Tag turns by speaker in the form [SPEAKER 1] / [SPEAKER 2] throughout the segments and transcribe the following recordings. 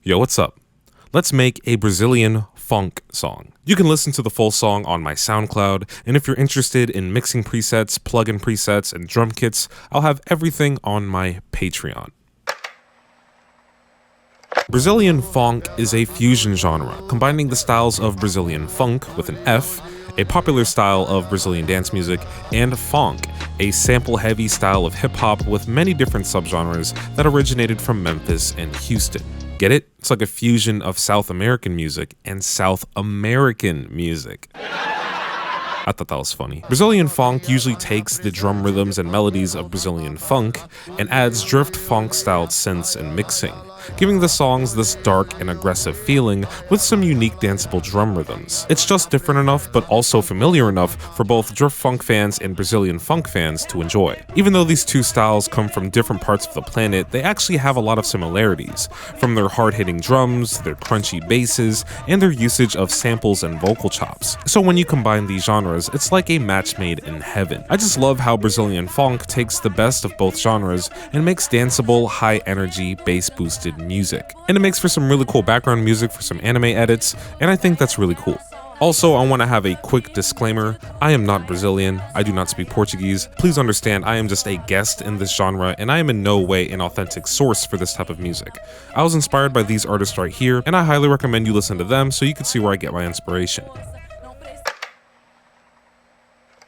[SPEAKER 1] Yo, what's up? Let's make a Brazilian funk song. You can listen to the full song on my SoundCloud, and if you're interested in mixing presets, plugin presets, and drum kits, I'll have everything on my Patreon. Brazilian funk is a fusion genre, combining the styles of Brazilian funk with an F, a popular style of Brazilian dance music, and phonk, a sample-heavy style of hip-hop with many different subgenres that originated from Memphis and Houston. Get it? It's like a fusion of South American music and South American music. I thought that was funny. Brazilian funk usually takes the drum rhythms and melodies of Brazilian funk and adds drift funk-styled synths and mixing, giving the songs this dark and aggressive feeling with some unique danceable drum rhythms. It's just different enough, but also familiar enough for both drift funk fans and Brazilian funk fans to enjoy. Even though these two styles come from different parts of the planet, they actually have a lot of similarities, from their hard-hitting drums, their crunchy basses, and their usage of samples and vocal chops. So when you combine these genres, it's like a match made in heaven. I just love how Brazilian funk takes the best of both genres and makes danceable, high-energy, bass-boosted music. And it makes for some really cool background music for some anime edits, and I think that's really cool. Also, I want to have a quick disclaimer. I am not Brazilian, I do not speak Portuguese. Please understand I am just a guest in this genre, and I am in no way an authentic source for this type of music. I was inspired by these artists right here, and I highly recommend you listen to them so you can see where I get my inspiration.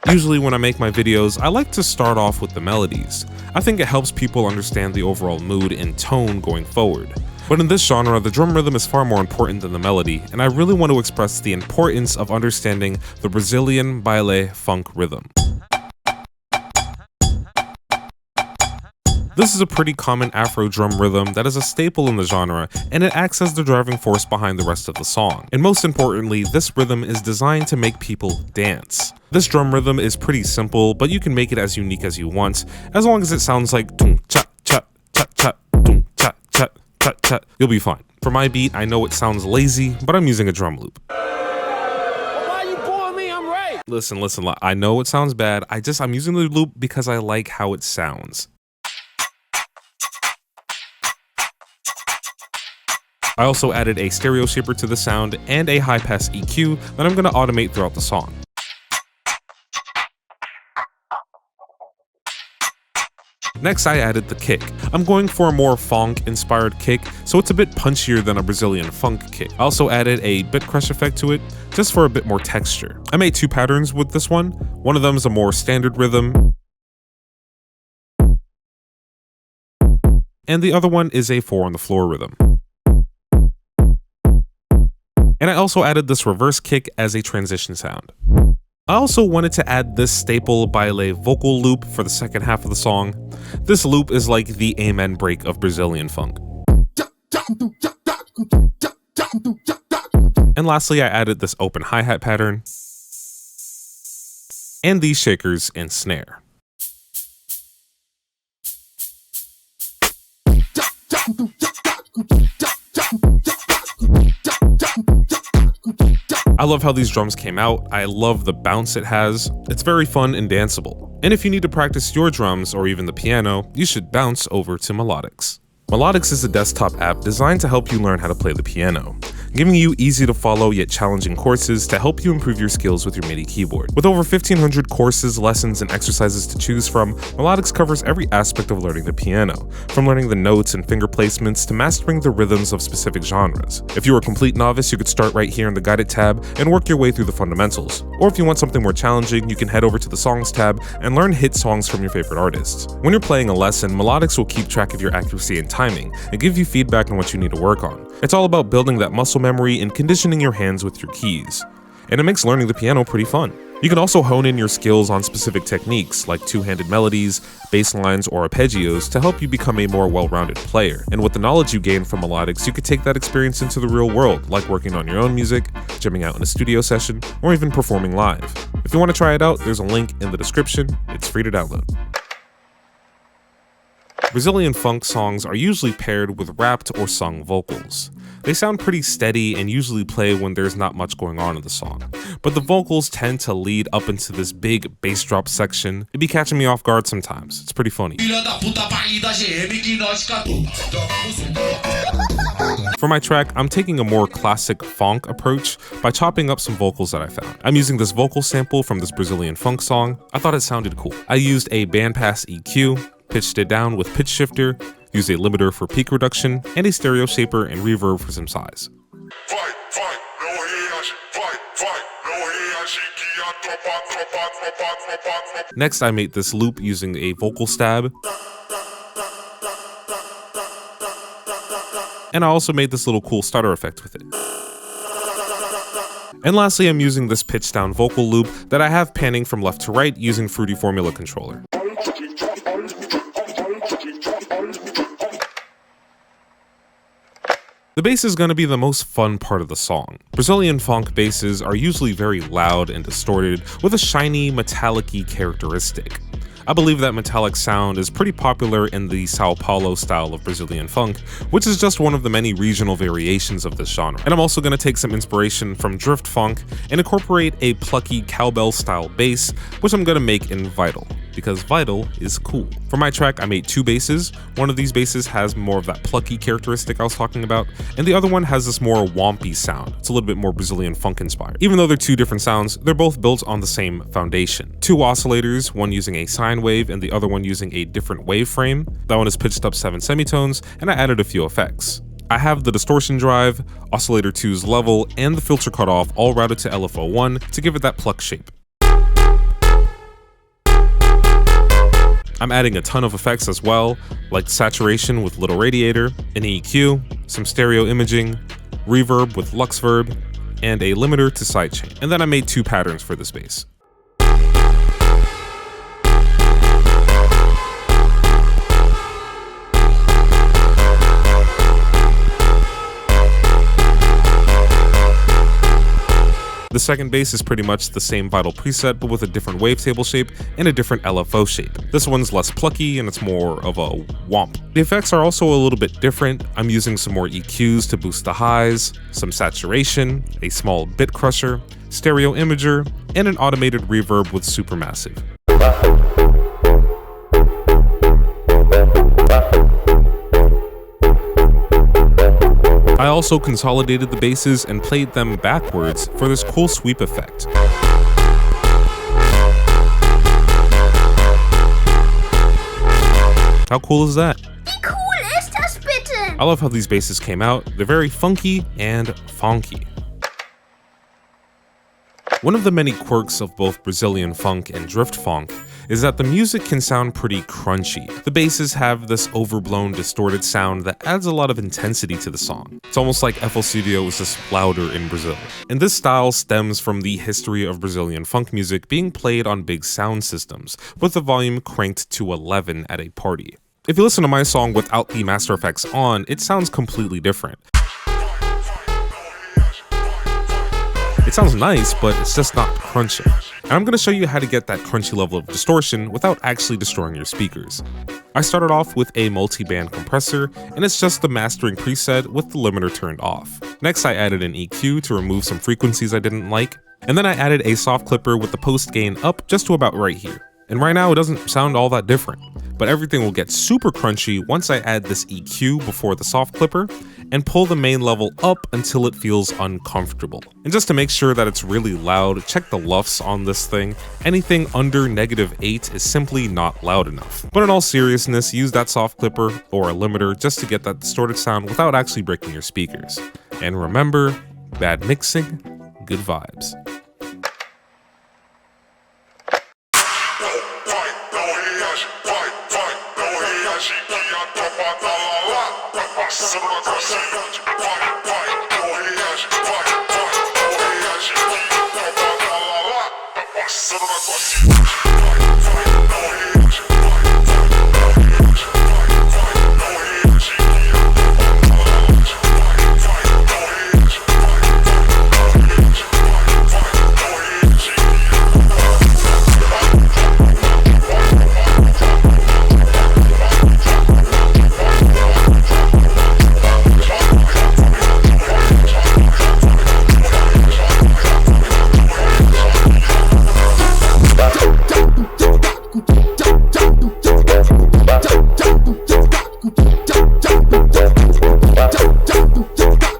[SPEAKER 1] Usually when I make my videos, I like to start off with the melodies. I think it helps people understand the overall mood and tone going forward. But in this genre, the drum rhythm is far more important than the melody, and I really want to express the importance of understanding the Brazilian baile funk rhythm. This is a pretty common Afro drum rhythm that is a staple in the genre, and it acts as the driving force behind the rest of the song. And most importantly, this rhythm is designed to make people dance. This drum rhythm is pretty simple, but you can make it as unique as you want, as long as it sounds like tung cha cha cha cha tung cha cha cha cha. You'll be fine. For my beat, I know it sounds lazy, but I'm using a drum loop.
[SPEAKER 2] Why you booing me? I'm right.
[SPEAKER 1] Listen, I know it sounds bad. I'm using the loop because I like how it sounds. I also added a stereo shaper to the sound and a high-pass EQ that I'm going to automate throughout the song. Next, I added the kick. I'm going for a more funk-inspired kick, so it's a bit punchier than a Brazilian funk kick. I also added a bit crush effect to it, just for a bit more texture. I made two patterns with this one. One of them is a more standard rhythm, and the other one is a 4-on-the-floor rhythm. And I also added this reverse kick as a transition sound. I also wanted to add this staple baile vocal loop for the second half of the song. This loop is like the amen break of Brazilian funk. And lastly, I added this open hi-hat pattern and these shakers and snare. I love how these drums came out. I love the bounce it has. It's very fun and danceable. And if you need to practice your drums or even the piano, you should bounce over to Melodics. Melodics is a desktop app designed to help you learn how to play the piano, giving you easy to follow yet challenging courses to help you improve your skills with your MIDI keyboard. With over 1,500 courses, lessons, and exercises to choose from, Melodics covers every aspect of learning the piano, from learning the notes and finger placements to mastering the rhythms of specific genres. If you're a complete novice, you could start right here in the Guided tab and work your way through the fundamentals. Or if you want something more challenging, you can head over to the Songs tab and learn hit songs from your favorite artists. When you're playing a lesson, Melodics will keep track of your accuracy and timing and give you feedback on what you need to work on. It's all about building that muscle memory and conditioning your hands with your keys. And it makes learning the piano pretty fun. You can also hone in your skills on specific techniques like two-handed melodies, bass lines, or arpeggios to help you become a more well-rounded player. And with the knowledge you gain from Melodics, you could take that experience into the real world, like working on your own music, jamming out in a studio session, or even performing live. If you want to try it out, there's a link in the description. It's free to download. Brazilian funk songs are usually paired with rapped or sung vocals. They sound pretty steady and usually play when there's not much going on in the song. But the vocals tend to lead up into this big bass drop section. It'd be catching me off guard sometimes. It's pretty funny. For my track, I'm taking a more classic Phonk approach by chopping up some vocals that I found. I'm using this vocal sample from this Brazilian funk song. I thought it sounded cool. I used a bandpass EQ, pitched it down with pitch shifter, used a limiter for peak reduction, and a stereo shaper and reverb for some size. Next, I made this loop using a vocal stab. And I also made this little cool stutter effect with it. And lastly, I'm using this pitch down vocal loop that I have panning from left to right using Fruity Formula controller. The bass is going to be the most fun part of the song. Brazilian funk basses are usually very loud and distorted with a shiny, metallic-y characteristic. I believe that metallic sound is pretty popular in the Sao Paulo style of Brazilian funk, which is just one of the many regional variations of this genre. And I'm also going to take some inspiration from drift funk and incorporate a plucky cowbell style bass, which I'm going to make in Vital, because Vital is cool. For my track, I made two basses. One of these basses has more of that plucky characteristic I was talking about, and the other one has this more wompy sound. It's a little bit more Brazilian funk inspired. Even though they're two different sounds, they're both built on the same foundation. Two oscillators, one using a sine wave and the other one using a different waveframe. That one is pitched up 7 semitones, and I added a few effects. I have the distortion drive, oscillator 2's level, and the filter cutoff all routed to LFO1 to give it that pluck shape. I'm adding a ton of effects as well, like saturation with Little Radiator, an EQ, some stereo imaging, reverb with Luxverb, and a limiter to sidechain. And then I made two patterns for this bass. The second bass is pretty much the same Vital preset, but with a different wavetable shape and a different LFO shape. This one's less plucky and it's more of a womp. The effects are also a little bit different. I'm using some more EQs to boost the highs, some saturation, a small bit crusher, stereo imager, and an automated reverb with Supermassive. I also consolidated the basses and played them backwards for this cool sweep effect. How cool is that?
[SPEAKER 3] Wie cool ist das bitte?
[SPEAKER 1] I love how these basses came out. They're very funky and fonky. One of the many quirks of both Brazilian funk and drift funk is that the music can sound pretty crunchy. The basses have this overblown, distorted sound that adds a lot of intensity to the song. It's almost like FL Studio is just louder in Brazil. And this style stems from the history of Brazilian funk music being played on big sound systems, with the volume cranked to 11 at a party. If you listen to my song without the master effects on, it sounds completely different. It sounds nice, but it's just not crunchy. And I'm going to show you how to get that crunchy level of distortion without actually destroying your speakers. I started off with a multi-band compressor, and it's just the mastering preset with the limiter turned off. Next, I added an EQ to remove some frequencies I didn't like, and then I added a soft clipper with the post gain up just to about right here. And right now it doesn't sound all that different, but everything will get super crunchy once I add this EQ before the soft clipper and pull the main level up until it feels uncomfortable. And just to make sure that it's really loud, check the LUFS on this thing. Anything under -8 is simply not loud enough. But in all seriousness, use that soft clipper or a limiter just to get that distorted sound without actually breaking your speakers. And remember, bad mixing, good vibes.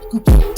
[SPEAKER 3] cool